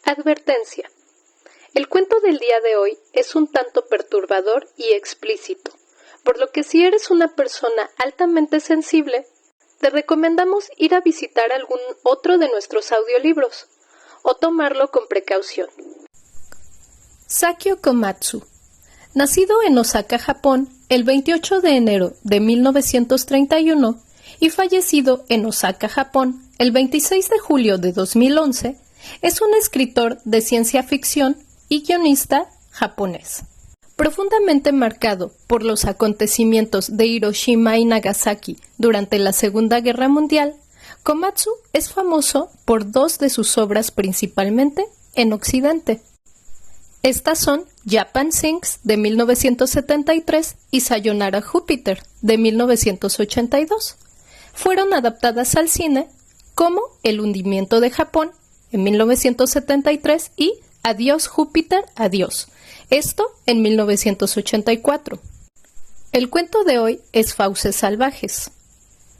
Advertencia. El cuento del día de hoy es un tanto perturbador y explícito, por lo que si eres una persona altamente sensible, te recomendamos ir a visitar algún otro de nuestros audiolibros o tomarlo con precaución. Sakio Komatsu, nacido en Osaka, Japón, el 28 de enero de 1931 y fallecido en Osaka, Japón, el 26 de julio de 2011, es un escritor de ciencia ficción y guionista japonés. Profundamente marcado por los acontecimientos de Hiroshima y Nagasaki durante la Segunda Guerra Mundial, Komatsu es famoso por dos de sus obras principalmente en Occidente. Estas son Japan Sings de 1973 y Sayonara Júpiter de 1982. Fueron adaptadas al cine como El hundimiento de Japón en 1973 y Adiós Júpiter, adiós. Esto en 1984. El cuento de hoy es Fauces salvajes.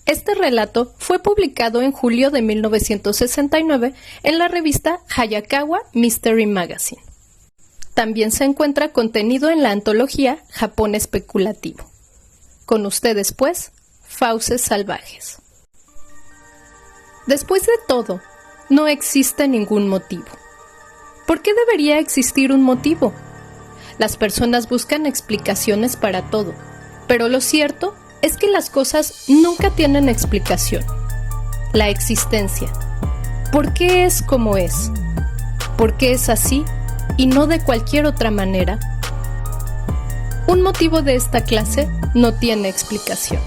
Este relato fue publicado en julio de 1969 en la revista Hayakawa Mystery Magazine. También se encuentra contenido en la antología Japón especulativo. Con ustedes, pues, Fauces salvajes. Después de todo, no existe ningún motivo. ¿Por qué debería existir un motivo? Las personas buscan explicaciones para todo, pero lo cierto es que las cosas nunca tienen explicación. La existencia. ¿Por qué es como es? ¿Por qué es así y no de cualquier otra manera? Un motivo de esta clase no tiene explicación.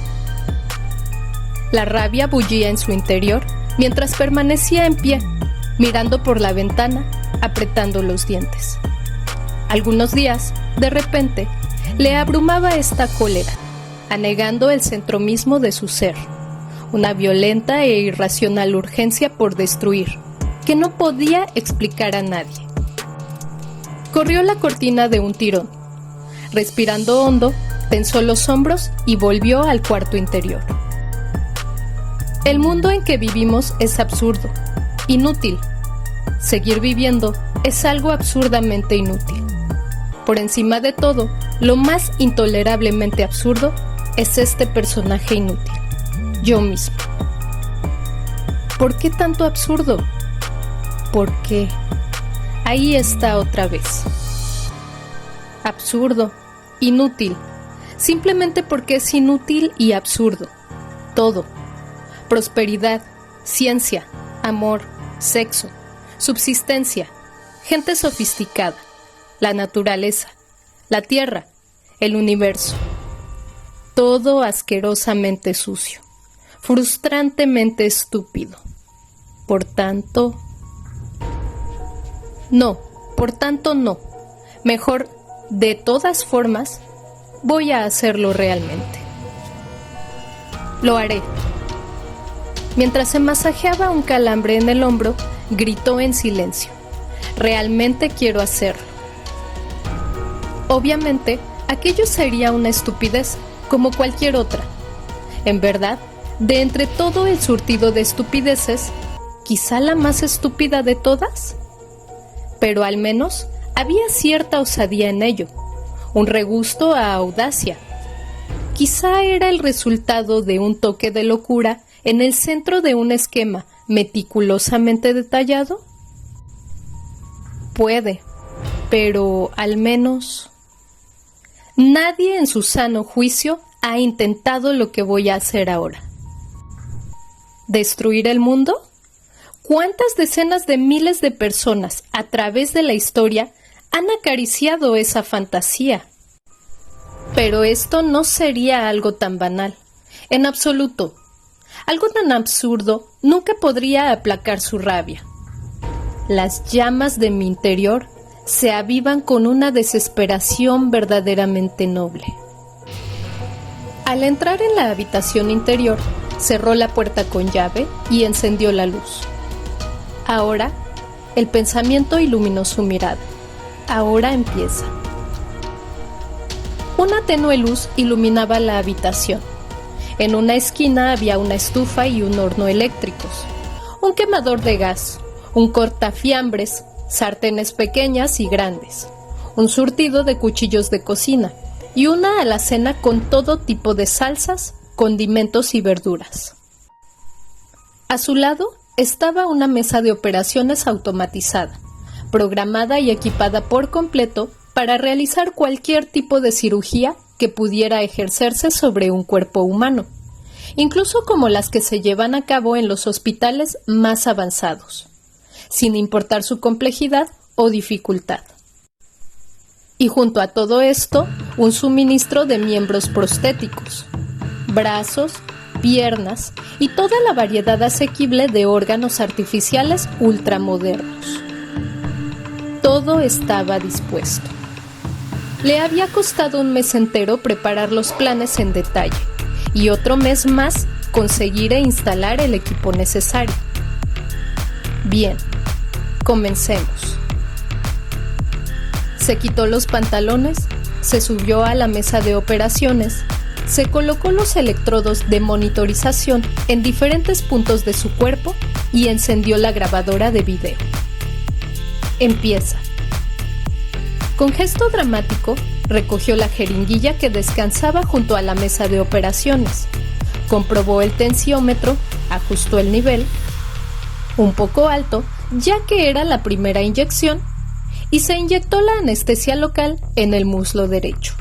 La rabia bullía en su interior mientras permanecía en pie, mirando por la ventana, apretando los dientes. Algunos días, de repente, le abrumaba esta cólera, anegando el centro mismo de su ser, una violenta e irracional urgencia por destruir, que no podía explicar a nadie. Corrió la cortina de un tirón. Respirando hondo, tensó los hombros y volvió al cuarto interior. El mundo en que vivimos es absurdo, inútil. Seguir viviendo es algo absurdamente inútil. Por encima de todo, lo más intolerablemente absurdo es este personaje inútil, yo mismo. ¿Por qué tanto absurdo? ¿Por qué? Ahí está otra vez. Absurdo, inútil, simplemente porque es inútil y absurdo. Todo. Prosperidad, ciencia, amor, sexo, subsistencia, gente sofisticada, la naturaleza, la tierra, el universo. Todo asquerosamente sucio, frustrantemente estúpido. Por tanto, no. Mejor, de todas formas, voy a hacerlo realmente. Lo haré. Mientras se masajeaba un calambre en el hombro, gritó en silencio. Realmente quiero hacerlo. Obviamente, aquello sería una estupidez, como cualquier otra. En verdad, de entre todo el surtido de estupideces, quizá la más estúpida de todas. Pero al menos había cierta osadía en ello, un regusto a audacia. Quizá era el resultado de un toque de locura en el centro de un esquema meticulosamente detallado. Puede, pero al menos nadie en su sano juicio ha intentado lo que voy a hacer ahora. ¿Destruir el mundo? ¿Cuántas decenas de miles de personas a través de la historia han acariciado esa fantasía? Pero esto no sería algo tan banal, en absoluto. Algo tan absurdo nunca podría aplacar su rabia. Las llamas de mi interior se avivan con una desesperación verdaderamente noble. Al entrar en la habitación interior, cerró la puerta con llave y encendió la luz. Ahora, el pensamiento iluminó su mirada. Ahora empieza. Una tenue luz iluminaba la habitación. En una esquina había una estufa y un horno eléctricos, un quemador de gas, un cortafiambres, sartenes pequeñas y grandes, un surtido de cuchillos de cocina y una alacena con todo tipo de salsas, condimentos y verduras. A su lado estaba una mesa de operaciones automatizada, programada y equipada por completo para realizar cualquier tipo de cirugía que pudiera ejercerse sobre un cuerpo humano, incluso como las que se llevan a cabo en los hospitales más avanzados, sin importar su complejidad o dificultad. Y junto a todo esto, un suministro de miembros prostéticos, brazos, piernas y toda la variedad asequible de órganos artificiales ultramodernos. Todo estaba dispuesto. Le había costado un mes entero preparar los planes en detalle y otro mes más conseguir e instalar el equipo necesario. Bien, comencemos. Se quitó los pantalones, se subió a la mesa de operaciones, se colocó los electrodos de monitorización en diferentes puntos de su cuerpo y encendió la grabadora de video. Empieza. Con gesto dramático, recogió la jeringuilla que descansaba junto a la mesa de operaciones, comprobó el tensiómetro, ajustó el nivel, un poco alto, ya que era la primera inyección, y se inyectó la anestesia local en el muslo derecho.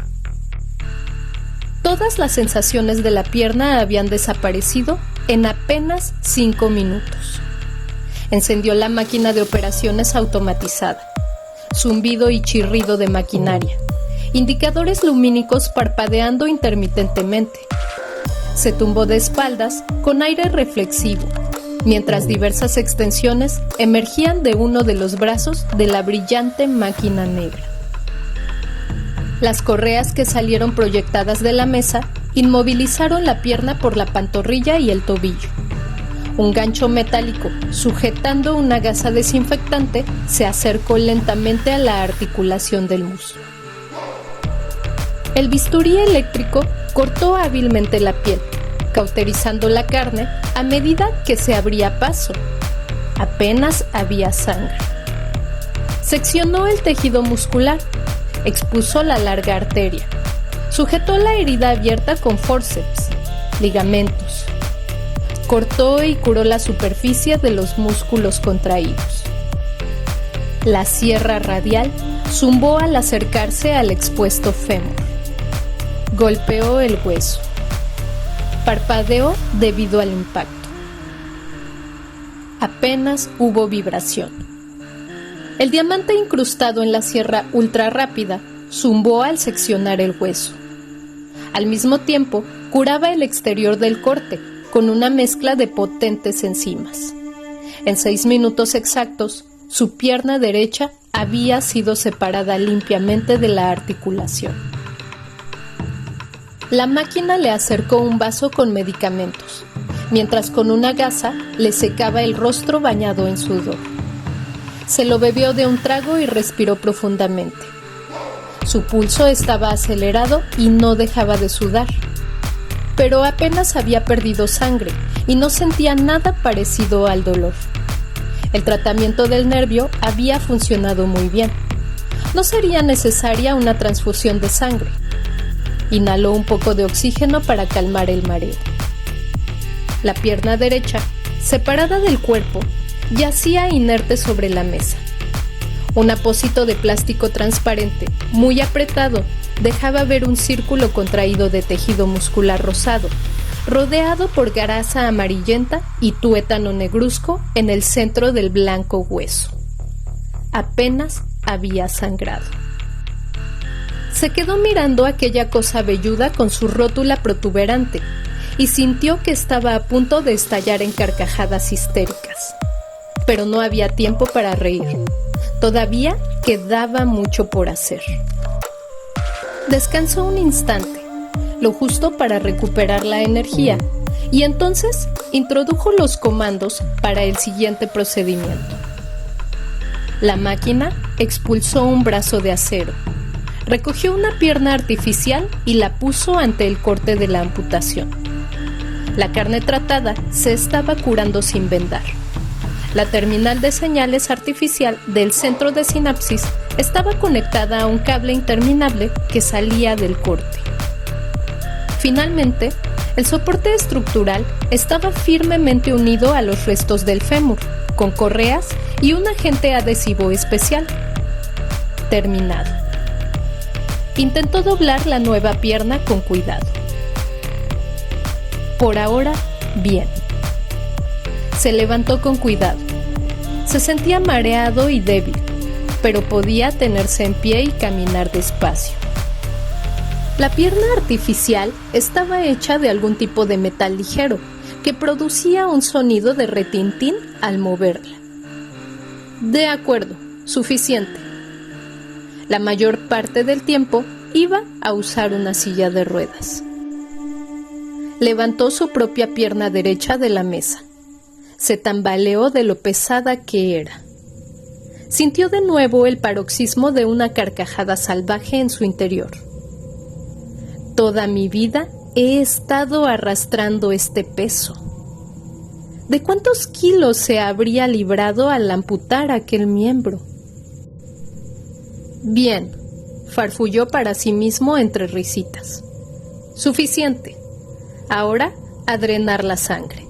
Todas las sensaciones de la pierna habían desaparecido en apenas 5 minutos. Encendió la máquina de operaciones automatizada. Zumbido y chirrido de maquinaria. Indicadores lumínicos parpadeando intermitentemente. Se tumbó de espaldas con aire reflexivo, mientras diversas extensiones emergían de uno de los brazos de la brillante máquina negra. Las correas que salieron proyectadas de la mesa inmovilizaron la pierna por la pantorrilla y el tobillo. Un gancho metálico, sujetando una gasa desinfectante, se acercó lentamente a la articulación del muslo. El bisturí eléctrico cortó hábilmente la piel, cauterizando la carne a medida que se abría paso. Apenas había sangre. Seccionó el tejido muscular, expuso la larga arteria, sujetó la herida abierta con fórceps, ligamentos. Cortó y curó la superficie de los músculos contraídos. La sierra radial zumbó al acercarse al expuesto fémur. Golpeó el hueso. Parpadeó debido al impacto. Apenas hubo vibración. El diamante incrustado en la sierra ultrarrápida zumbó al seccionar el hueso. Al mismo tiempo, curaba el exterior del corte con una mezcla de potentes enzimas. En 6 minutos exactos, su pierna derecha había sido separada limpiamente de la articulación. La máquina le acercó un vaso con medicamentos, mientras con una gasa le secaba el rostro bañado en sudor. Se lo bebió de un trago y respiró profundamente. Su pulso estaba acelerado y no dejaba de sudar, pero apenas había perdido sangre y no sentía nada parecido al dolor. El tratamiento del nervio había funcionado muy bien. No sería necesaria una transfusión de sangre. Inhaló un poco de oxígeno para calmar el mareo. La pierna derecha, separada del cuerpo, yacía inerte sobre la mesa. Un apósito de plástico transparente, muy apretado, dejaba ver un círculo contraído de tejido muscular rosado, rodeado por grasa amarillenta y tuétano negruzco en el centro del blanco hueso. Apenas había sangrado. Se quedó mirando aquella cosa velluda con su rótula protuberante y sintió que estaba a punto de estallar en carcajadas histéricas. Pero no había tiempo para reír. Todavía quedaba mucho por hacer. Descansó un instante, lo justo para recuperar la energía, y entonces introdujo los comandos para el siguiente procedimiento. La máquina expulsó un brazo de acero, recogió una pierna artificial y la puso ante el corte de la amputación. La carne tratada se estaba curando sin vendar. La terminal de señales artificial del centro de sinapsis estaba conectada a un cable interminable que salía del corte. Finalmente, el soporte estructural estaba firmemente unido a los restos del fémur, con correas y un agente adhesivo especial. Terminado. Intentó doblar la nueva pierna con cuidado. Por ahora, bien. Se levantó con cuidado. Se sentía mareado y débil, pero podía tenerse en pie y caminar despacio. La pierna artificial estaba hecha de algún tipo de metal ligero que producía un sonido de retintín al moverla. De acuerdo, suficiente. La mayor parte del tiempo iba a usar una silla de ruedas. Levantó su propia pierna derecha de la mesa. Se tambaleó de lo pesada que era. Sintió de nuevo el paroxismo de una carcajada salvaje en su interior. Toda mi vida he estado arrastrando este peso. ¿De cuántos kilos se habría librado al amputar aquel miembro? Bien, farfulló para sí mismo entre risitas. Suficiente. Ahora a drenar la sangre.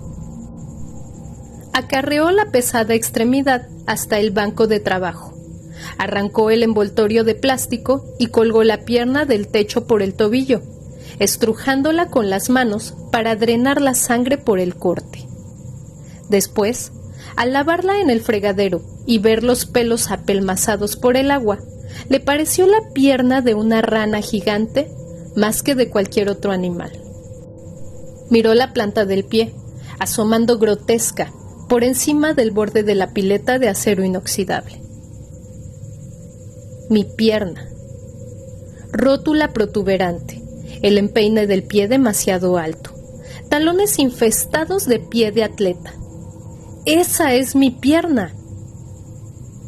Acarreó la pesada extremidad hasta el banco de trabajo. Arrancó el envoltorio de plástico y colgó la pierna del techo por el tobillo, estrujándola con las manos para drenar la sangre por el corte. Después, al lavarla en el fregadero y ver los pelos apelmazados por el agua, le pareció la pierna de una rana gigante más que de cualquier otro animal. Miró la planta del pie, asomando grotesca por encima del borde de la pileta de acero inoxidable. Mi pierna. Rótula protuberante, el empeine del pie demasiado alto, talones infestados de pie de atleta. ¡Esa es mi pierna!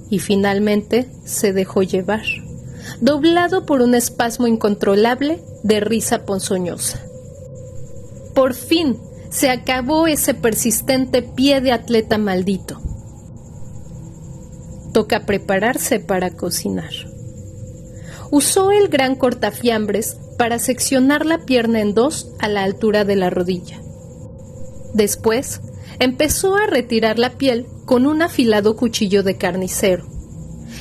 Y finalmente se dejó llevar, doblado por un espasmo incontrolable de risa ponzoñosa. Por fin se acabó ese persistente pie de atleta maldito. Toca prepararse para cocinar. Usó el gran cortafiambres para seccionar la pierna en dos a la altura de la rodilla. Después, empezó a retirar la piel con un afilado cuchillo de carnicero.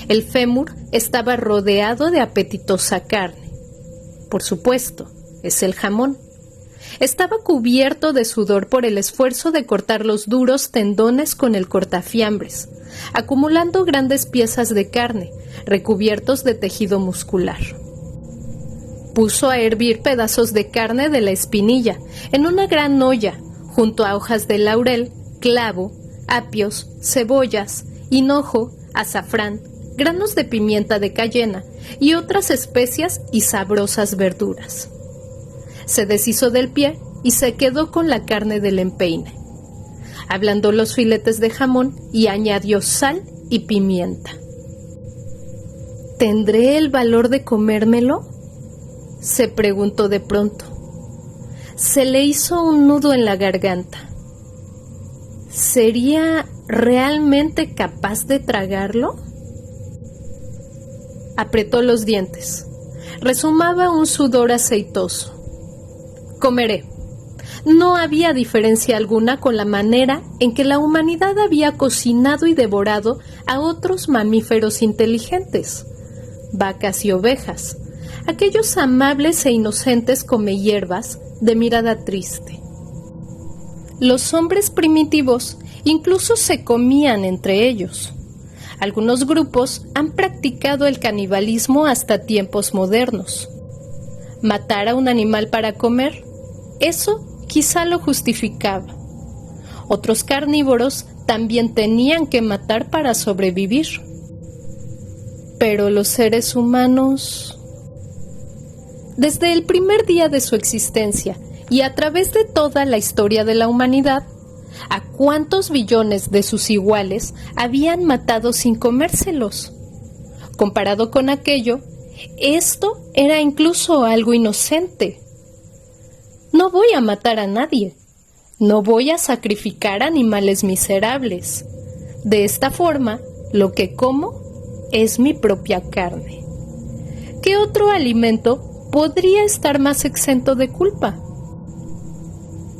El fémur estaba rodeado de apetitosa carne. Por supuesto, es el jamón. Estaba cubierto de sudor por el esfuerzo de cortar los duros tendones con el cortafiambres, acumulando grandes piezas de carne, recubiertos de tejido muscular. Puso a hervir pedazos de carne de la espinilla en una gran olla, junto a hojas de laurel, clavo, apios, cebollas, hinojo, azafrán, granos de pimienta de cayena y otras especias y sabrosas verduras. Se deshizo del pie y se quedó con la carne del empeine. Ablandó los filetes de jamón y añadió sal y pimienta. ¿Tendré el valor de comérmelo?, se preguntó de pronto. Se le hizo un nudo en la garganta. ¿Sería realmente capaz de tragarlo? Apretó los dientes. Resumaba un sudor aceitoso. Comeré. No había diferencia alguna con la manera en que la humanidad había cocinado y devorado a otros mamíferos inteligentes, vacas y ovejas, aquellos amables e inocentes comehierbas de mirada triste. Los hombres primitivos incluso se comían entre ellos. Algunos grupos han practicado el canibalismo hasta tiempos modernos. Matar a un animal para comer, eso quizá lo justificaba. Otros carnívoros también tenían que matar para sobrevivir. Pero los seres humanos... Desde el primer día de su existencia y a través de toda la historia de la humanidad, ¿a cuántos billones de sus iguales habían matado sin comérselos? Comparado con aquello, esto era incluso algo inocente. No voy a matar a nadie. No voy a sacrificar animales miserables. De esta forma, lo que como es mi propia carne. ¿Qué otro alimento podría estar más exento de culpa?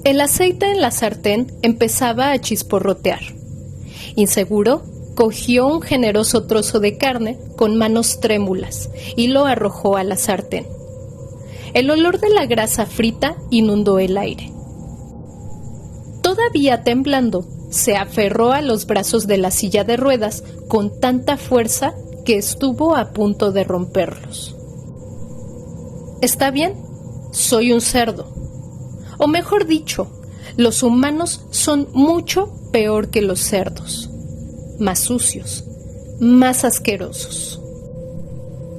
El aceite en la sartén empezaba a chisporrotear. Inseguro, cogió un generoso trozo de carne con manos trémulas y lo arrojó a la sartén. El olor de la grasa frita inundó el aire. Todavía temblando, se aferró a los brazos de la silla de ruedas con tanta fuerza que estuvo a punto de romperlos. Está bien, soy un cerdo. O mejor dicho, los humanos son mucho peor que los cerdos. Más sucios, más asquerosos.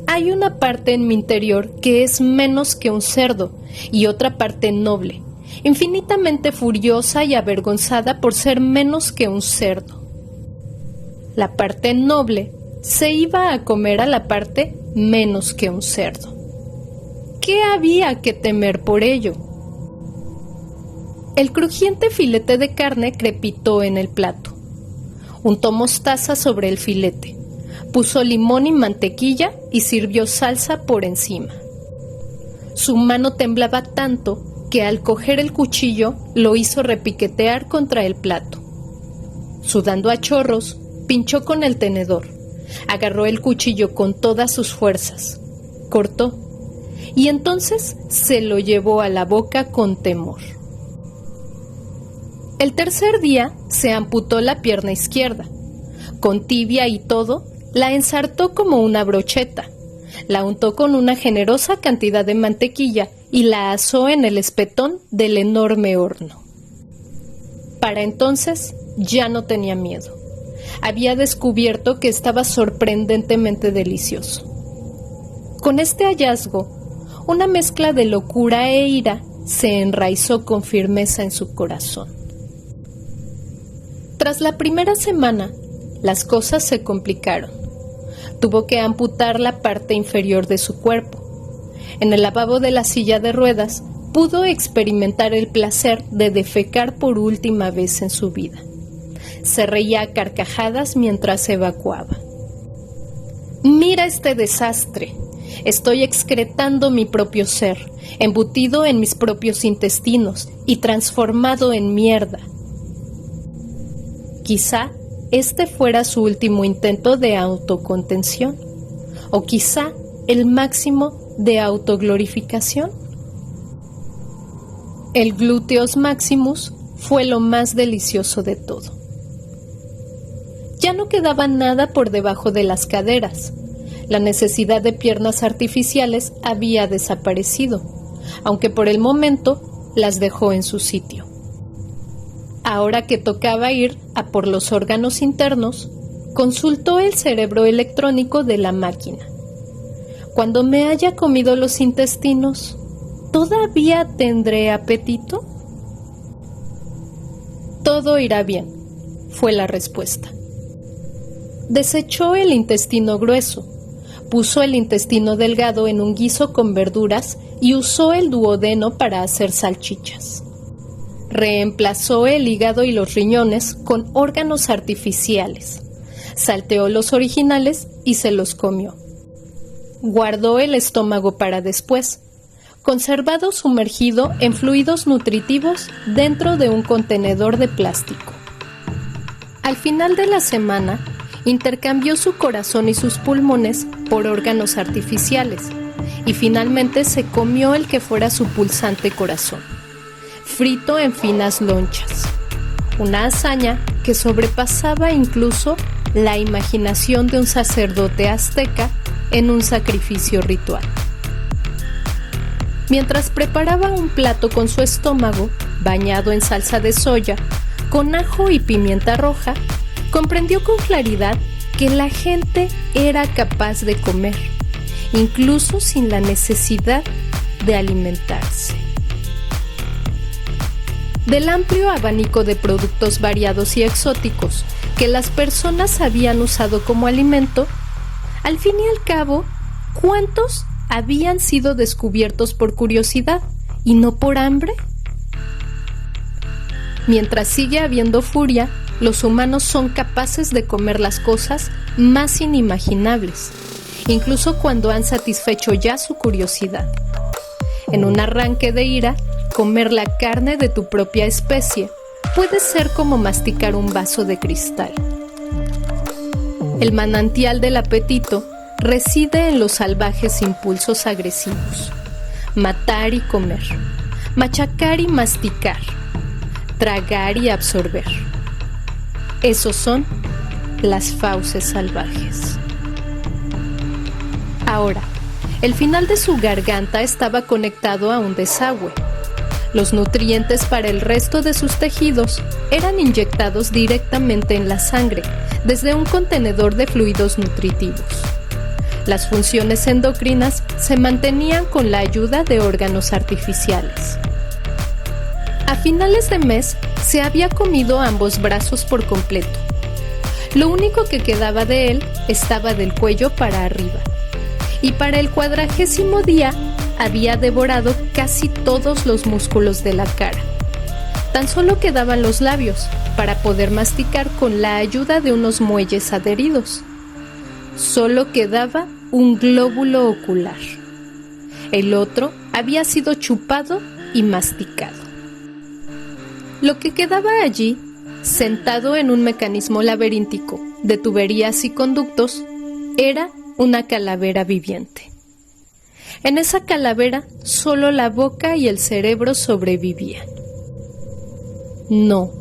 Hay una parte en mi interior que es menos que un cerdo y otra parte noble, infinitamente furiosa y avergonzada por ser menos que un cerdo. La parte noble se iba a comer a la parte menos que un cerdo. ¿Qué había que temer por ello? El crujiente filete de carne crepitó en el plato. Untó mostaza sobre el filete, puso limón y mantequilla y sirvió salsa por encima. Su mano temblaba tanto que al coger el cuchillo lo hizo repiquetear contra el plato. Sudando a chorros, pinchó con el tenedor, agarró el cuchillo con todas sus fuerzas, cortó, y entonces se lo llevó a la boca con temor. El tercer día se amputó la pierna izquierda. Con tibia y todo, la ensartó como una brocheta, la untó con una generosa cantidad de mantequilla y la asó en el espetón del enorme horno. Para entonces ya no tenía miedo. Había descubierto que estaba sorprendentemente delicioso. Con este hallazgo, una mezcla de locura e ira se enraizó con firmeza en su corazón. Tras la primera semana, las cosas se complicaron. Tuvo que amputar la parte inferior de su cuerpo. En el lavabo de la silla de ruedas, pudo experimentar el placer de defecar por última vez en su vida. Se reía a carcajadas mientras evacuaba. «Mira este desastre. Estoy excretando mi propio ser, embutido en mis propios intestinos y transformado en mierda». Quizá este fuera su último intento de autocontención, o quizá el máximo de autoglorificación. El gluteus maximus fue lo más delicioso de todo. Ya no quedaba nada por debajo de las caderas. La necesidad de piernas artificiales había desaparecido, aunque por el momento las dejó en su sitio. Ahora que tocaba ir a por los órganos internos, consultó el cerebro electrónico de la máquina. Cuando me haya comido los intestinos, ¿todavía tendré apetito? Todo irá bien, fue la respuesta. Desechó el intestino grueso, puso el intestino delgado en un guiso con verduras y usó el duodeno para hacer salchichas. Reemplazó el hígado y los riñones con órganos artificiales. Salteó los originales y se los comió. Guardó el estómago para después, conservado sumergido en fluidos nutritivos dentro de un contenedor de plástico. Al final de la semana, intercambió su corazón y sus pulmones por órganos artificiales y finalmente se comió el que fuera su pulsante corazón, frito en finas lonchas. Una hazaña que sobrepasaba incluso la imaginación de un sacerdote azteca en un sacrificio ritual. Mientras preparaba un plato con su estómago, bañado en salsa de soya, con ajo y pimienta roja, comprendió con claridad que la gente era capaz de comer, incluso sin la necesidad de alimentarse. Del amplio abanico de productos variados y exóticos que las personas habían usado como alimento, al fin y al cabo, ¿cuántos habían sido descubiertos por curiosidad y no por hambre? Mientras sigue habiendo furia, los humanos son capaces de comer las cosas más inimaginables, incluso cuando han satisfecho ya su curiosidad. En un arranque de ira, comer la carne de tu propia especie puede ser como masticar un vaso de cristal. El manantial del apetito reside en los salvajes impulsos agresivos: matar y comer, machacar y masticar, tragar y absorber. Esos son las fauces salvajes. Ahora, el final de su garganta estaba conectado a un desagüe. Los nutrientes para el resto de sus tejidos eran inyectados directamente en la sangre desde un contenedor de fluidos nutritivos. Las funciones endocrinas se mantenían con la ayuda de órganos artificiales. A finales de mes se había comido ambos brazos por completo. Lo único que quedaba de él estaba del cuello para arriba. Y para el 40º día había devorado casi todos los músculos de la cara. Tan solo quedaban los labios para poder masticar con la ayuda de unos muelles adheridos. Solo quedaba un glóbulo ocular. El otro había sido chupado y masticado. Lo que quedaba allí, sentado en un mecanismo laberíntico de tuberías y conductos, era una calavera viviente. En esa calavera solo la boca y el cerebro sobrevivían. No.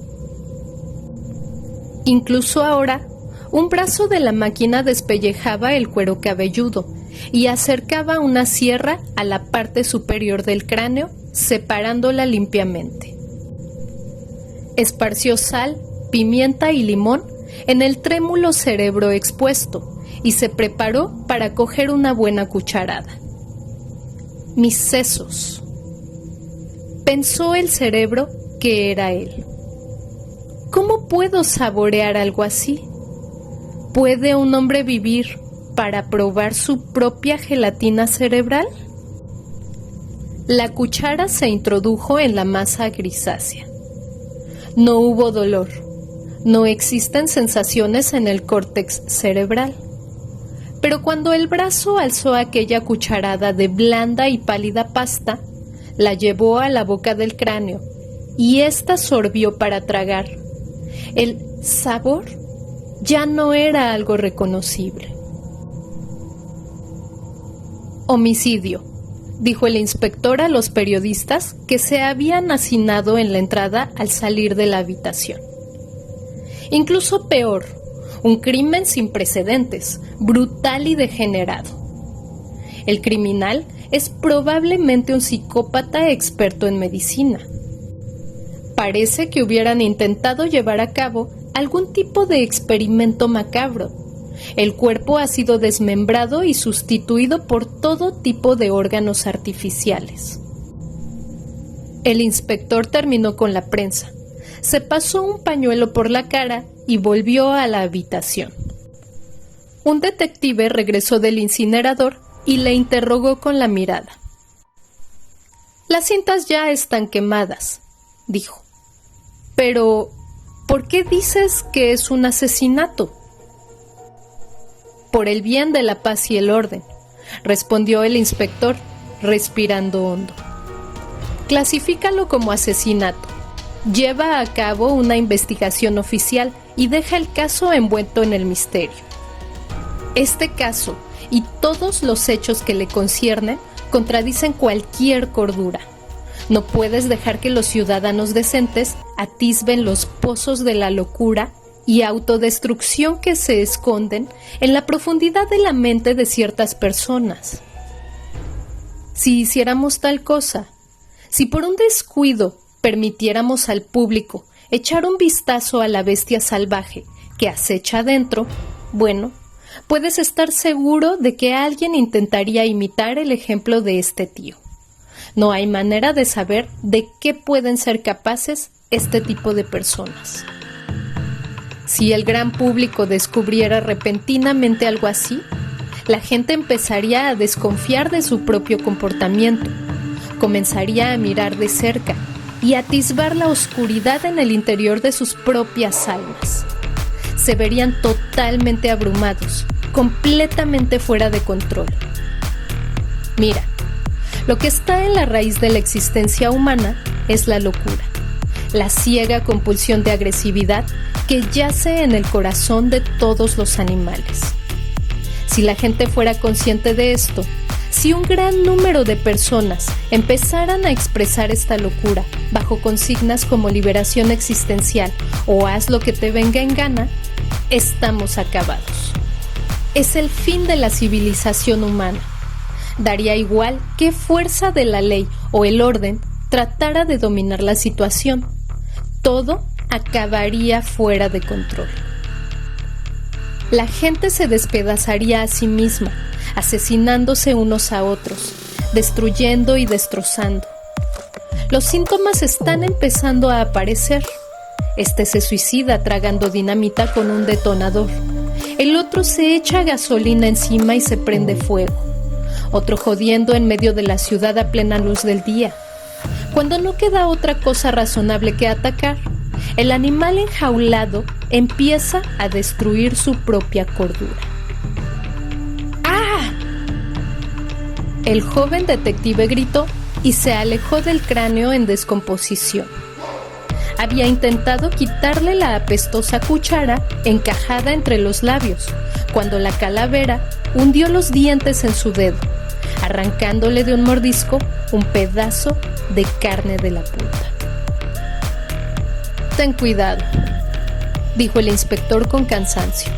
Incluso ahora, un brazo de la máquina despellejaba el cuero cabelludo y acercaba una sierra a la parte superior del cráneo, separándola limpiamente. Esparció sal, pimienta y limón en el trémulo cerebro expuesto y se preparó para coger una buena cucharada. Mis sesos. Pensó el cerebro que era él. ¿Cómo puedo saborear algo así? ¿Puede un hombre vivir para probar su propia gelatina cerebral? La cuchara se introdujo en la masa grisácea. No hubo dolor. No existen sensaciones en el córtex cerebral. Pero cuando el brazo alzó aquella cucharada de blanda y pálida pasta, la llevó a la boca del cráneo y ésta sorbió para tragar. El sabor ya no era algo reconocible. Homicidio, dijo el inspector a los periodistas que se habían hacinado en la entrada al salir de la habitación. Incluso peor, un crimen sin precedentes, brutal y degenerado. El criminal es probablemente un psicópata experto en medicina. Parece que hubieran intentado llevar a cabo algún tipo de experimento macabro. El cuerpo ha sido desmembrado y sustituido por todo tipo de órganos artificiales. El inspector terminó con la prensa, se pasó un pañuelo por la cara y volvió a la habitación. Un detective regresó del incinerador y le interrogó con la mirada. Las cintas ya están quemadas, dijo. Pero, ¿por qué dices que es un asesinato? Por el bien de la paz y el orden, respondió el inspector, respirando hondo. Clasifícalo como asesinato. Lleva a cabo una investigación oficial y deja el caso envuelto en el misterio. Este caso y todos los hechos que le conciernen contradicen cualquier cordura. No puedes dejar que los ciudadanos decentes atisben los pozos de la locura y autodestrucción que se esconden en la profundidad de la mente de ciertas personas. Si hiciéramos tal cosa, si por un descuido permitiéramos al público echar un vistazo a la bestia salvaje que acecha adentro, bueno, puedes estar seguro de que alguien intentaría imitar el ejemplo de este tío. No hay manera de saber de qué pueden ser capaces este tipo de personas. Si el gran público descubriera repentinamente algo así, la gente empezaría a desconfiar de su propio comportamiento, comenzaría a mirar de cerca y atisbar la oscuridad en el interior de sus propias almas. Se verían totalmente abrumados, completamente fuera de control. Mira, lo que está en la raíz de la existencia humana es la locura, la ciega compulsión de agresividad que yace en el corazón de todos los animales. Si la gente fuera consciente de esto, si un gran número de personas empezaran a expresar esta locura bajo consignas como liberación existencial o haz lo que te venga en gana, estamos acabados. Es el fin de la civilización humana. Daría igual qué fuerza de la ley o el orden tratara de dominar la situación. Todo acabaría fuera de control. La gente se despedazaría a sí misma, asesinándose unos a otros, destruyendo y destrozando. Los síntomas están empezando a aparecer. Este se suicida tragando dinamita con un detonador. El otro se echa gasolina encima y se prende fuego. Otro jodiendo en medio de la ciudad a plena luz del día. Cuando no queda otra cosa razonable que atacar, el animal enjaulado empieza a destruir su propia cordura. ¡Ah! El joven detective gritó y se alejó del cráneo en descomposición. Había intentado quitarle la apestosa cuchara encajada entre los labios, cuando la calavera hundió los dientes en su dedo, arrancándole de un mordisco un pedazo de carne de la punta. Ten cuidado, dijo el inspector con cansancio.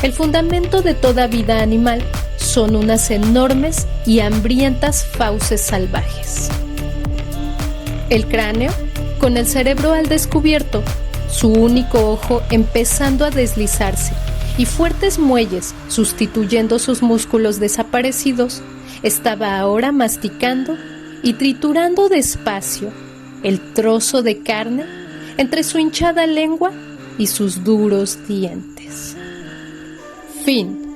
El fundamento de toda vida animal son unas enormes y hambrientas fauces salvajes. El cráneo, con el cerebro al descubierto, su único ojo empezando a deslizarse y fuertes muelles sustituyendo sus músculos desaparecidos, estaba ahora masticando y triturando despacio el trozo de carne entre su hinchada lengua y sus duros dientes. Fin.